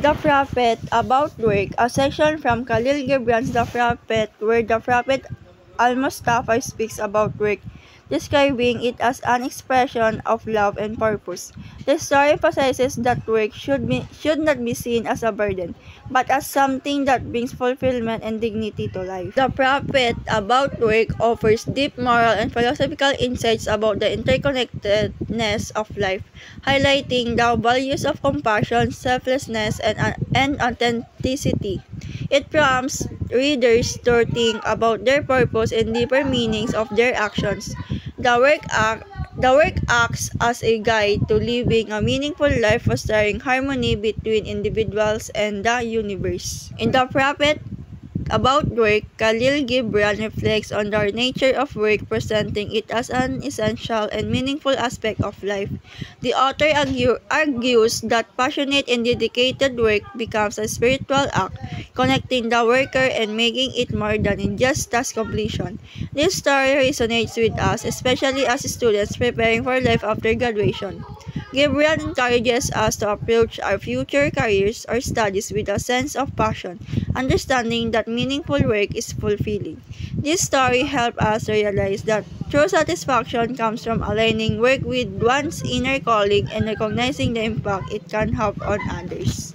The Prophet About Work, a section from Khalil Gibran's The Prophet, where the Prophet Al-Mustafa speaks about work, describing it as an expression of love and purpose. The story emphasizes that work should not be seen as a burden, but as something that brings fulfillment and dignity to life. The Prophet About Work offers deep moral and philosophical insights about the interconnectedness of life, highlighting the values of compassion, selflessness, and authenticity. It prompts readers to think about their purpose and deeper meanings of their actions. The work acts as a guide to living a meaningful life, fostering harmony between individuals and the universe. In The Prophet About Work, Khalil Gibran reflects on the nature of work, presenting it as an essential and meaningful aspect of life. The author argues that passionate and dedicated work becomes a spiritual act, connecting the worker and making it more than just task completion. This story resonates with us, especially as students preparing for life after graduation. Gibran encourages us to approach our future careers or studies with a sense of passion, understanding that meaningful work is fulfilling. This story helps us realize that true satisfaction comes from aligning work with one's inner calling and recognizing the impact it can have on others.